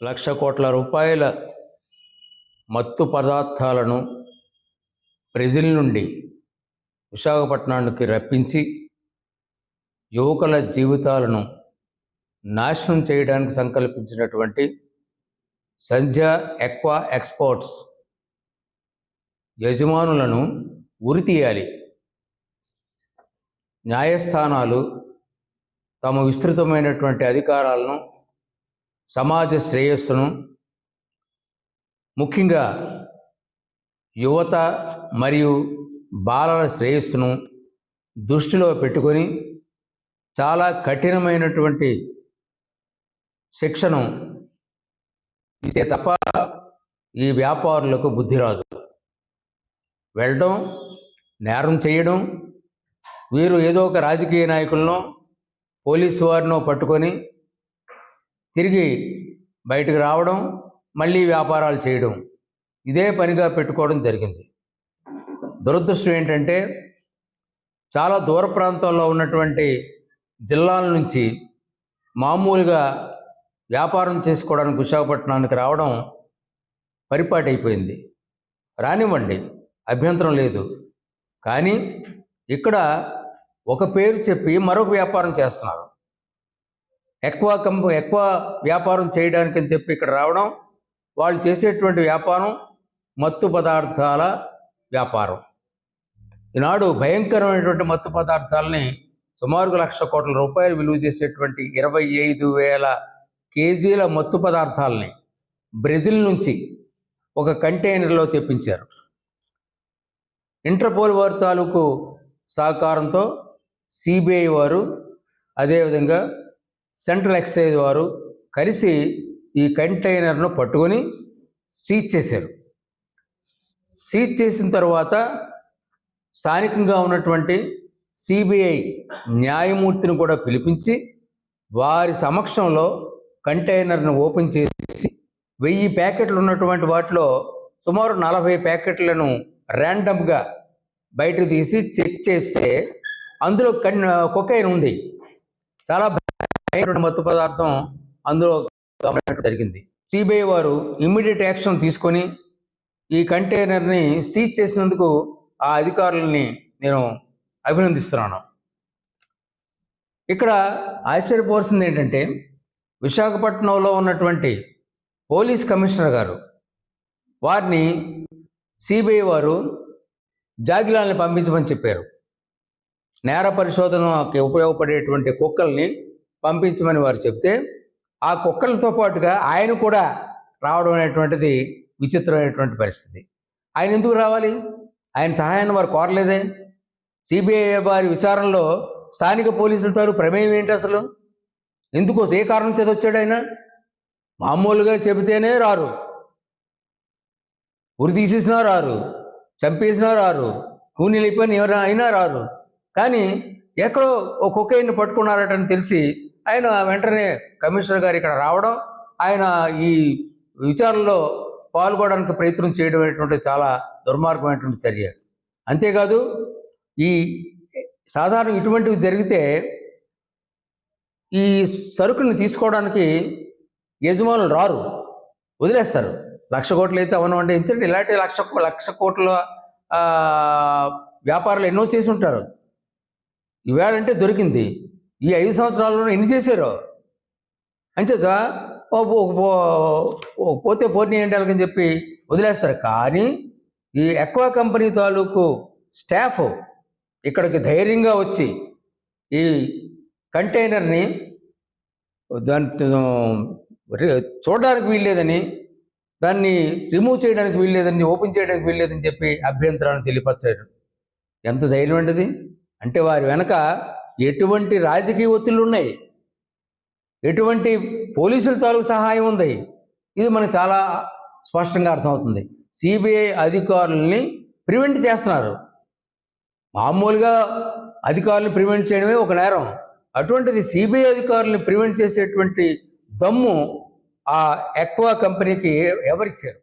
₹1,00,00,000 మత్తు పదార్థాలను బ్రెజిల్ నుండి విశాఖపట్నానికి రప్పించి యువకుల జీవితాలను నాశనం చేయడానికి సంకల్పించినటువంటి సంధ్య ఎక్వా ఎక్స్పోర్ట్స్ యజమానులను ఉరితీయాలి. న్యాయస్థానాలు తమ విస్తృతమైనటువంటి అధికారాలను, సమాజ శ్రేయస్సును, ముఖ్యంగా యువత మరియు బాలల శ్రేయస్సును దృష్టిలో పెట్టుకొని చాలా కఠినమైనటువంటి శిక్షను ఇస్తే తప్ప ఈ వ్యాపారులకు బుద్ధి రాదు. వెళ్ళడం, నేరం చేయడం, వీరు ఏదో ఒక రాజకీయ నాయకులను, పోలీసు వారినో పట్టుకొని తిరిగి బయటకు రావడం, మళ్ళీ వ్యాపారాలు చేయడం, ఇదే పనిగా పెట్టుకోవడం జరిగింది. దురదృష్టం ఏంటంటే చాలా దూర ప్రాంతాల్లో ఉన్నటువంటి జిల్లాల నుంచి మామూలుగా వ్యాపారం చేసుకోవడానికి విశాఖపట్నానికి రావడం పరిపాటి అయిపోయింది. రానివ్వండి, అభ్యంతరం లేదు. కానీ ఇక్కడ ఒక పేరు చెప్పి మరొక వ్యాపారం చేస్తున్నారు. ఎక్కువ వ్యాపారం చేయడానికి అని చెప్పి ఇక్కడ రావడం, వాళ్ళు చేసేటువంటి వ్యాపారం మత్తు పదార్థాల వ్యాపారం. ఈనాడు భయంకరమైనటువంటి మత్తు పదార్థాలని సుమారుగా ₹1,00,00,000 విలువ చేసేటువంటి 25,000 కేజీల మత్తు పదార్థాలని బ్రెజిల్ నుంచి ఒక కంటైనర్లో తెప్పించారు. ఇంటర్పోల్ వారి తాలూకు సహకారంతో సిబిఐ వారు, అదేవిధంగా సెంట్రల్ ఎక్సైజ్ వారు కలిసి ఈ కంటైనర్ను పట్టుకొని సీజ్ చేశారు. సీజ్ చేసిన తర్వాత స్థానికంగా ఉన్నటువంటి సిబిఐ న్యాయమూర్తిని కూడా పిలిపించి వారి సమక్షంలో కంటైనర్ను ఓపెన్ చేసి 1000 ప్యాకెట్లు ఉన్నటువంటి వాటిలో సుమారు 40 ప్యాకెట్లను ర్యాండమ్గా బయట తీసి చెక్ చేస్తే అందులో కొకైన్ ఉంది. చాలా భయంకరమైన మత్తు పదార్థం అందులో జరిగింది. సిబిఐ వారు ఇమ్మీడియట్ యాక్షన్ తీసుకొని ఈ కంటైనర్ని సీజ్ చేసినందుకు ఆ అధికారులని నేను అభినందిస్తున్నాను. ఇక్కడ ఆశ్చర్యపోవాల్సింది ఏంటంటే విశాఖపట్నంలో ఉన్నటువంటి పోలీస్ కమిషనర్ గారు వారిని సిబిఐ వారు జాగిలాల్ని పంపించమని చెప్పారు. నేర పరిశోధనకి ఉపయోగపడేటువంటి కుక్కల్ని పంపించమని వారు చెప్తే ఆ కుక్కలతో పాటుగా ఆయన కూడా రావడం అనేటువంటిది విచిత్రమైనటువంటి పరిస్థితి. ఆయన ఎందుకు రావాలి? ఆయన సహాయాన్ని వారు కోరలేదే. సిబిఐ వారి విచారణలో స్థానిక పోలీసులతో ప్రమేయం ఏంటి అసలు? ఎందుకు, ఏ కారణం చేత వచ్చాడు ఆయన? మామూలుగా చెబితేనే రారు, ఉరి తీసేసినా రారు, చంపేసినా రారు, కూనీలు అయిపోయిన ఎవరైనా అయినా రారు. కానీ ఎక్కడో ఒక కొకైన్ పట్టుకున్నారటని తెలిసి ఆయన వెంటనే కమిషనర్ గారు ఇక్కడ రావడం, ఆయన ఈ విచారణలో పాల్గొనడానికి ప్రయత్నం చేయడం అనేటువంటి చాలా దుర్మార్గమైనటువంటి చర్య. అంతేకాదు, ఈ సాధారణ ఇటువంటివి జరిగితే ఈ సరుకుని తీసుకోవడానికి యజమానులు రారు, వదిలేస్తారు. 1,00,00,000 కోట్లు అయితే అవనంటే ఎందుకంటే ఇలాంటి 1,00,00,000 కోట్ల వ్యాపారాలు ఎన్నో చేసి ఉంటారు. ఈవేళంటే దొరికింది. ఈ 5 సంవత్సరాల్లో ఎన్ని చేశారో అంచేత పోతే పోనీ ఏంటాలని చెప్పి వదిలేస్తారు. కానీ ఈ ఎక్వా కంపెనీ తాలూకు స్టాఫ్ ఇక్కడికి ధైర్యంగా వచ్చి ఈ కంటైనర్ని దాన్ని చూడడానికి వీల్లేదని, దాన్ని రిమూవ్ చేయడానికి వీల్లేదని, ఓపెన్ చేయడానికి వీల్లేదని చెప్పి అభ్యంతరాన్ని తెలియపరిచారు. ఎంత ధైర్యం అంటది! అంటే వారి వెనక ఎటువంటి రాజకీయ ఒత్తిళ్ళు ఉన్నాయి, ఎటువంటి పోలీసుల తాలూకు సహాయం ఉంది, ఇది మనకు చాలా స్పష్టంగా అర్థమవుతుంది. సిబిఐ అధికారుల్ని ప్రివెంట్ చేస్తున్నారు. మామూలుగా అధికారులను ప్రివెంట్ చేయడమే ఒక నేరం. అటువంటిది సిబిఐ అధికారులను ప్రివెంట్ చేసేటువంటి దమ్ము ఆ ఎక్వా కంపెనీకి ఎవరిచ్చారు?